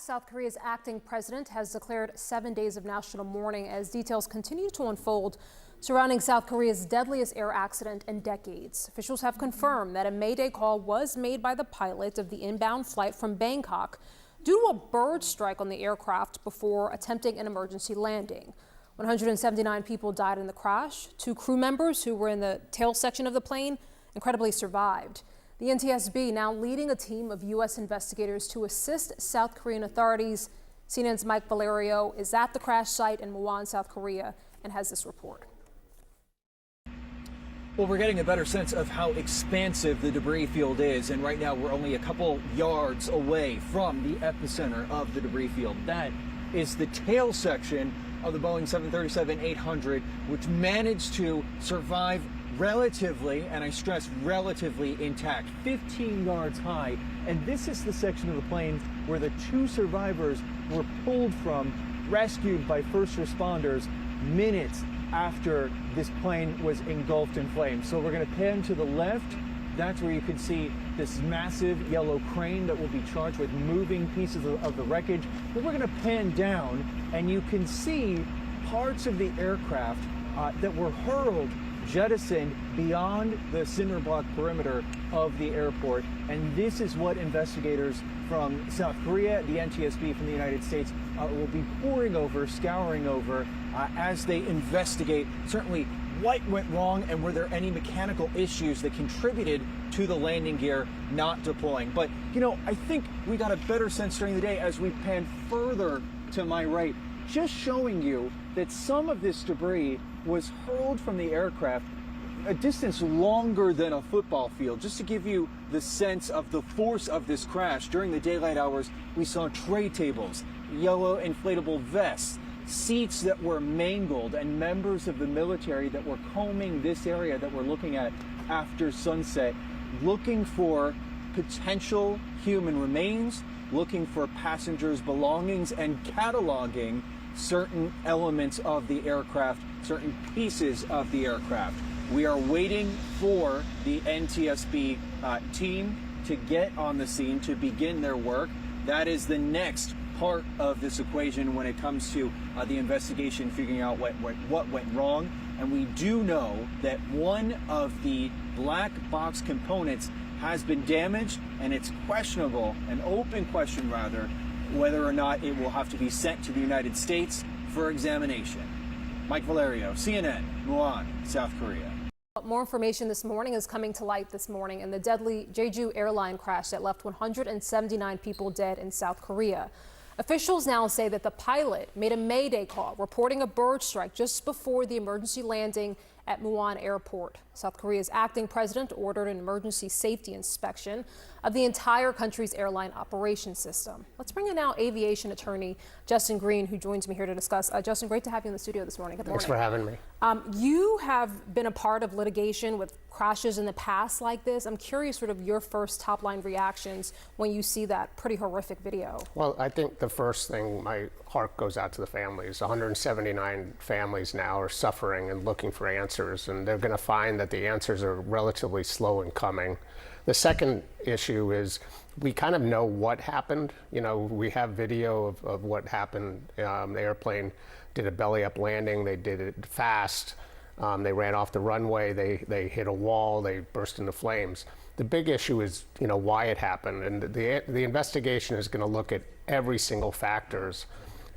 South Korea's acting president has declared 7 days of national mourning as details continue to unfold surrounding South Korea's deadliest air accident in decades. Officials have confirmed that a Mayday call was made by the pilot of the inbound flight from Bangkok due to a bird strike on the aircraft before attempting an emergency landing. 179 people died in the crash. 2 crew members who were in the tail section of the plane incredibly survived. The NTSB now leading a team of U.S. investigators to assist South Korean authorities. CNN's Mike Valerio is at the crash site in Muan, South Korea, and has this report. Well, we're getting a better sense of how expansive the debris field is, and right now we're only a couple yards away from the epicenter of the debris field. That is the tail section of the Boeing 737-800, which managed to survive relatively, and I stress relatively, intact, 15 yards high. And this is the section of the plane where the 2 survivors were pulled from, rescued by first responders minutes after this plane was engulfed in flames. So we're going to pan to the left. That's where you can see this massive yellow crane that will be charged with moving pieces of the wreckage. Then we're going to pan down, and you can see parts of the aircraft that were hurled, jettisoned beyond the cinder block perimeter of the airport. And this is what investigators from South Korea, the NTSB from the United States, will be poring over, scouring over as they investigate certainly what went wrong and were there any mechanical issues that contributed to the landing gear not deploying. But, you know, I think we got a better sense during the day as we pan further to my right, just showing you that some of this debris was hurled from the aircraft a distance longer than a football field. Just to give you the sense of the force of this crash, during the daylight hours, we saw tray tables, yellow inflatable vests, seats that were mangled, and members of the military that were combing this area that we're looking at after sunset, looking for potential human remains, looking for passengers' belongings, and cataloging certain elements of the aircraft, certain pieces of the aircraft. We are waiting for the NTSB team to get on the scene to begin their work. That is the next part of this equation when it comes to the investigation, figuring out what went wrong. And we do know that one of the black box components has been damaged, and it's questionable, an open question rather, whether or not it will have to be sent to the United States for examination. Mike Valerio, CNN, Muan, South Korea. More information this morning is coming to light this morning in the deadly Jeju Airline crash that left 179 people dead in South Korea. Officials now say that the pilot made a Mayday call reporting a bird strike just before the emergency landing at Muan Airport. South Korea's acting president ordered an emergency safety inspection of the entire country's airline operation system. Let's bring in now aviation attorney Justin Green, who joins me here to discuss. Justin, great to have you in the studio this morning. Good morning. Thanks for having me. You have been a part of litigation with crashes in the past like this. I'm curious sort of your first top line reactions when you see that pretty horrific video. Well, I think the first thing, my heart goes out to the families. 179 families now are suffering and looking for answers, and they're going to find that the answers are relatively slow in coming. The second issue is we kind of know what happened. You know, we have video of what happened. The airplane did a belly up landing. They did it fast. They ran off the runway. They hit a wall. They burst into flames. The big issue is, you know, why it happened. And the investigation is going to look at every single factors.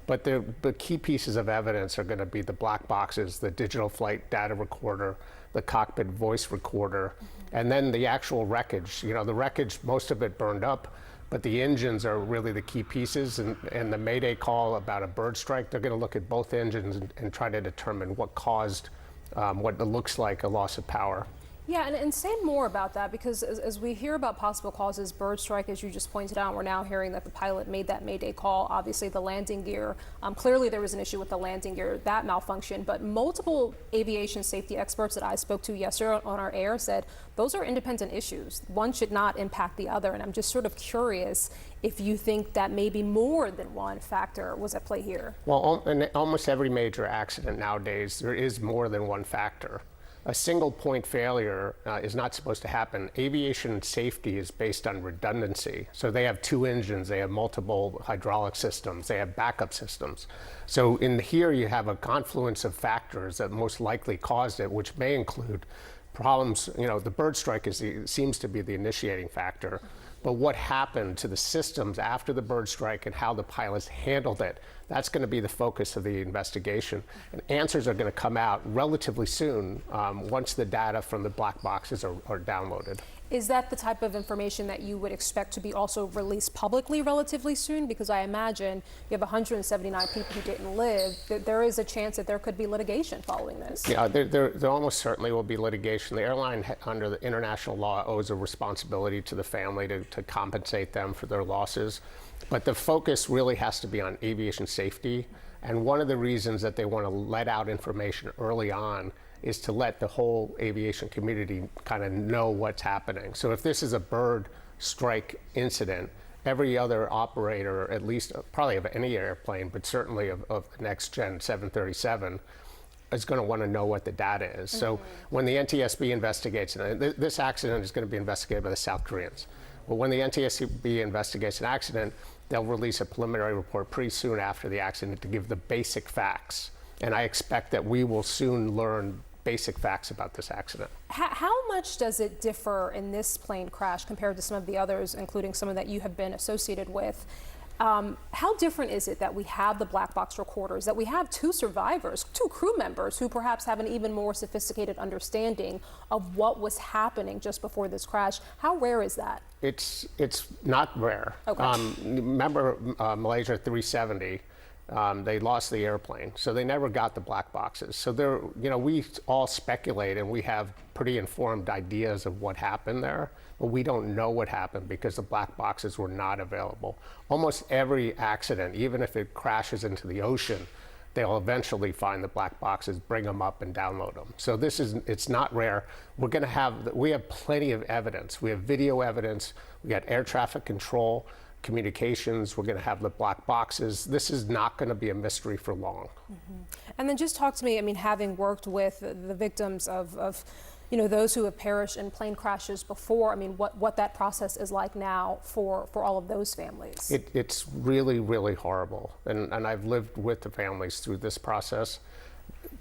But the key pieces of evidence are going to be the black boxes, the digital flight data recorder, the cockpit voice recorder, and then the actual wreckage. You know, the wreckage, most of it burned up, but the engines are really the key pieces. And the Mayday call about a bird strike, they're going to look at both engines and try to determine what caused what looks like a loss of power. Yeah, and say more about that, because as we hear about possible causes, bird strike, as you just pointed out, we're now hearing that the pilot made that Mayday call. Obviously, the landing gear, clearly there was an issue with the landing gear, that malfunctioned, but multiple aviation safety experts that I spoke to yesterday on our air said those are independent issues. One should not impact the other, and I'm just sort of curious if you think that maybe more than one factor was at play here. Well, in almost every major accident nowadays, there is more than one factor. a single point failure is not supposed to happen. Aviation safety is based on redundancy. So they have 2 engines, they have multiple hydraulic systems, they have backup systems. So in here you have a confluence of factors that most likely caused it, which may include problems. The bird strike seems to be the initiating factor. But what happened to the systems after the bird strike and how the pilots handled it, that's going to be the focus of the investigation. And answers are going to come out relatively soon once the data from the black boxes are downloaded. Is that the type of information that you would expect to be also released publicly relatively soon? Because I imagine you have 179 people who didn't live. There is a chance that there could be litigation following this. Yeah, there almost certainly will be litigation. The airline, under the international law, owes a responsibility to the family to compensate them for their losses. But the focus really has to be on aviation safety. And one of the reasons that they want to let out information early on is to let the whole aviation community kind of know what's happening. So if this is a bird strike incident, every other operator, at least probably of any airplane, but certainly of the next gen 737, is going to want to know what the data is. So when the NTSB investigates, and this accident is going to be investigated by the South Koreans, but when the NTSB investigates an accident, they'll release a preliminary report pretty soon after the accident to give the basic facts. And I expect that we will soon learn basic facts about this accident. How much does it differ in this plane crash compared to some of the others, including some of that you have been associated with? How different is it that we have the black box recorders, that we have 2 survivors, 2 crew members who perhaps have an even more sophisticated understanding of what was happening just before this crash? How rare is that? It's not rare. Okay. Remember Malaysia 370? They lost the airplane, so they never got the black boxes. So we all speculate and we have pretty informed ideas of what happened there, but we don't know what happened because the black boxes were not available. Almost every accident, even if it crashes into the ocean, they'll eventually find the black boxes, bring them up, and download them. So it's not rare. We have plenty of evidence. We have video evidence. We got air traffic control, communications. We're going to have the black boxes. This is not going to be a mystery for long. And then just talk to me, having worked with the victims of those who have perished in plane crashes before, what that process is like now for all of those families. It's really, really horrible. And I've lived with the families through this process.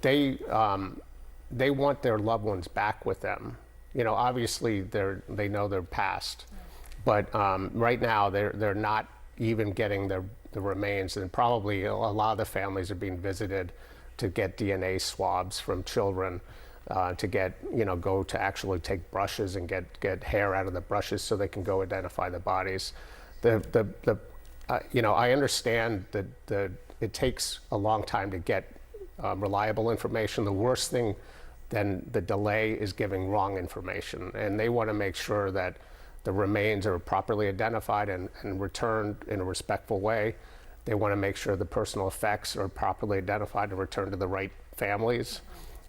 They want their loved ones back with them. Obviously they know they're past. But right now, they're not even getting the remains, and probably a lot of the families are being visited to get DNA swabs from children, to go to actually take brushes and get hair out of the brushes so they can go identify the bodies. I understand that it takes a long time to get reliable information. The worst thing than the delay is giving wrong information, and they want to make sure that the remains are properly identified and returned in a respectful way. They want to make sure the personal effects are properly identified and returned to the right families.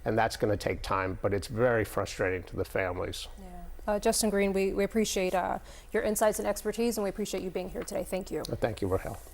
And that's going to take time, but it's very frustrating to the families. Yeah. Justin Green, we appreciate your insights and expertise, and we appreciate you being here today. Thank you. Thank you, Rahel.